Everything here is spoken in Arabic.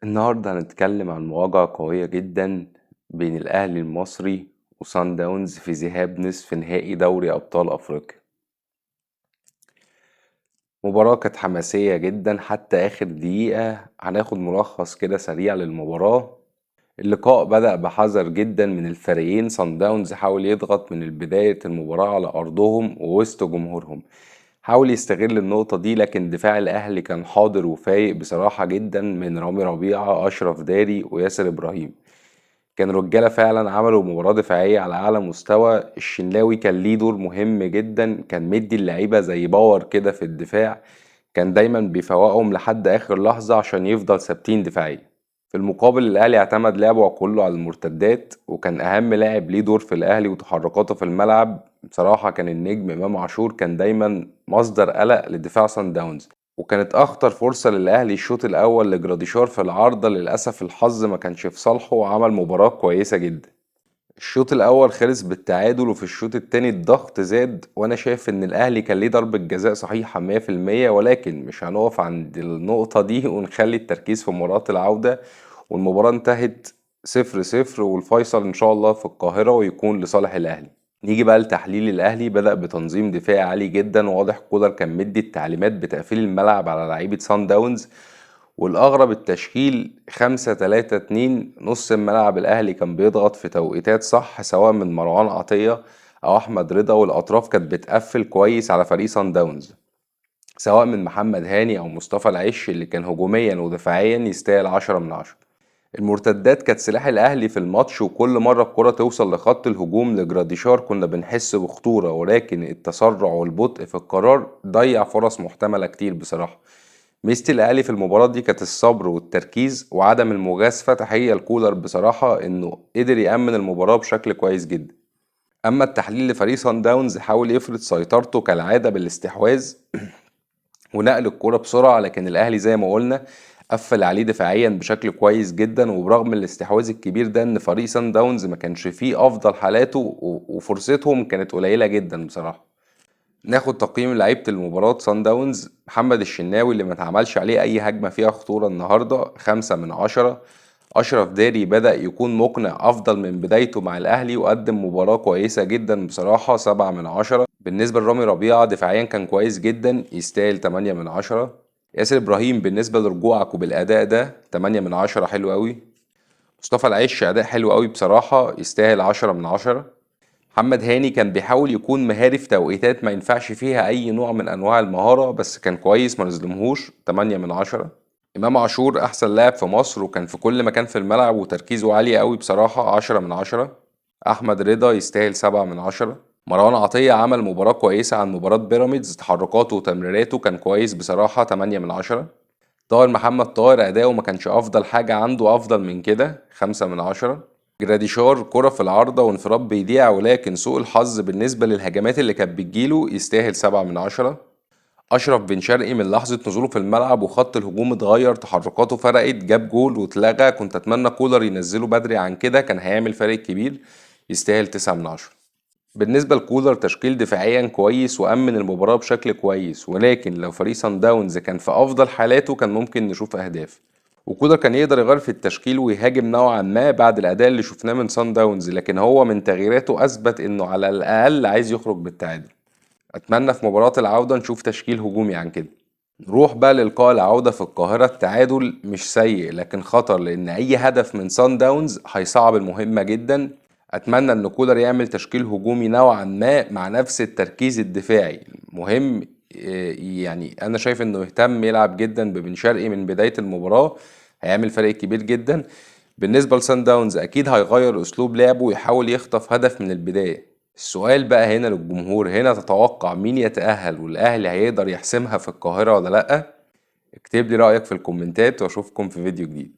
النهاردة هنتكلم عن مواجهة قوية جدا بين الأهلي المصري وصن داونز في ذهاب نصف نهائي دوري أبطال أفريقيا. مباراة كانت حماسية جدا حتى آخر دقيقة. هناخد ملخص كده سريع للمباراة. اللقاء بدأ بحذر جدا من الفريقين. صن داونز حاول يضغط من بداية المباراة على أرضهم ووسط جمهورهم، حاول يستغل النقطة دي، لكن دفاع الأهلي كان حاضر وفايق بصراحة جدا من رامي ربيعة، أشرف داري، وياسر إبراهيم. كان رجالة فعلا عملوا مباراة دفاعية على أعلى مستوى. الشناوي كان ليه دور مهم جدا، كان مدي اللعيبة زي باور كده في الدفاع، كان دايما بيفوقهم لحد آخر لحظة عشان يفضل ثابتين دفاعيا. في المقابل الأهلي اعتمد لعبه كله على المرتدات، وكان أهم لاعب ليه دور في الأهلي وتحركاته في الملعب بصراحة كان النجم إمام عاشور. كان دايما مصدر قلق لدفاع صن داونز، وكانت أخطر فرصة للأهلي الشوط الأول لجراديشار في العارضة. للأسف الحظ ما كانش في صالحه وعمل مباراة كويسة جدا. الشوط الأول خلص بالتعادل، وفي الشوط التاني الضغط زاد، وأنا شايف إن الأهلي كان ليه ضربة جزاء صحيحة 100%، ولكن مش هنقف عند النقطة دي ونخلي التركيز في مباراة العودة. والمباراة انتهت 0-0، والفيصل إن شاء الله في القاهرة ويكون لصالح الأهلي. نيجي بقى لتحليل الأهلي. بدأ بتنظيم دفاعي عالي جدا، وواضح كولر كان مدي التعليمات بتقفيل الملعب على لعيبة سان داونز. والأغرب التشكيل 5-3-2. نص الملعب الأهلي كان بيضغط في توقيتات صح، سواء من مروان عطية أو أحمد رضا، والأطراف كانت بتقفل كويس على فريق سان داونز، سواء من محمد هاني أو مصطفى العش اللي كان هجوميا ودفاعيا يستاهل 10/10. المرتدات كانت سلاح الأهلي في الماتش، وكل مرة الكرة توصل لخط الهجوم لجراديشار كنا بنحس بخطورة، ولكن التسرع والبطء في القرار ضيع فرص محتملة كتير بصراحة. ميزة الأهلي في المباراة دي كانت الصبر والتركيز وعدم المجازفة. تحية الكولر بصراحة إنه قدر يأمن المباراة بشكل كويس جدا. أما التحليل لفريق سان داونز، حاول يفرض سيطرته كالعادة بالاستحواذ ونقل الكرة بسرعة، لكن الأهلي زي ما قلنا قفل عليه دفاعيا بشكل كويس جدا. وبرغم الاستحواذ الكبير ده، ان فريق سان داونز ما كانش فيه افضل حالاته وفرصتهم كانت قليلة جدا بصراحة. ناخد تقييم لعيبة المباراة. سان داونز: محمد الشناوي اللي ما اتعملش عليه أي هجمة فيها خطورة النهاردة، 5/10. أشرف داري بدأ يكون مقنع أفضل من بدايته مع الأهلي وقدم مباراة كويسة جدا بصراحة، 7/10. بالنسبة لرامي ربيعة دفاعيا كان كويس جدا، يستاهل 8/10. ياسر إبراهيم بالنسبة لرجوعك وبالأداء ده 8/10، حلو أوي. مصطفى العش أداء حلو أوي بصراحة، يستاهل 10/10. محمد هاني كان بيحاول يكون مهاري في توقيتات ما ينفعش فيها أي نوع من أنواع المهارة، بس كان كويس ما نظلمهوش، 8/10. إمام عاشور أحسن لاعب في مصر، وكان في كل مكان في الملعب وتركيزه عالي قوي بصراحة، 10/10. أحمد رضا يستاهل 7/10. مروان عطية عمل مباراة كويسة عن مباراة بيراميدز، تحركاته وتمريراته كان كويس بصراحة، 8/10. طاهر محمد طاهر أداؤه ما كانش أفضل حاجة عنده، أفضل من كده، 5/10. جراديشار كرة في العارضة وانفراد بيضيع، ولكن سوء الحظ بالنسبة للهجمات اللي كانت بتجيله، يستاهل 7/10. أشرف بن شرقي من لحظة نزوله في الملعب وخط الهجوم اتغير، تحركاته فرقت، جاب جول واتلغى. كنت أتمنى كولر ينزله بدري عن كده، كان هيعمل فرق كبير، يستاهل 9/10. بالنسبة لكولر تشكيل دفاعيا كويس وأمن المباراة بشكل كويس، ولكن لو فريق سان داونز كان في أفضل حالاته كان ممكن نشوف أهداف، وكولر كان يقدر يغير في التشكيل ويهاجم نوعا ما بعد الأداء اللي شفناه من سان داونز، لكن هو من تغييراته أثبت إنه على الأقل عايز يخرج بالتعادل. أتمنى في مباراة العودة نشوف تشكيل هجومي عن كده. نروح بقى للقاء العودة في القاهرة. التعادل مش سيء لكن خطر، لأن أي هدف من سان داونز هيصعب المهمة جدا. أتمنى إن كولر يعمل تشكيل هجومي نوعا ما مع نفس التركيز الدفاعي مهم. يعني أنا شايف إنه يهتم يلعب جدا ببن شرقي من بداية المباراة، هيعمل فرق كبير جدا. بالنسبة لسان داونز أكيد هيغير أسلوب لعبه ويحاول يخطف هدف من البداية. السؤال بقى هنا للجمهور: هنا تتوقع مين يتأهل والأهلي هيقدر يحسمها في القاهرة ولا لأ؟ اكتب لي رأيك في الكومنتات، واشوفكم في فيديو جديد.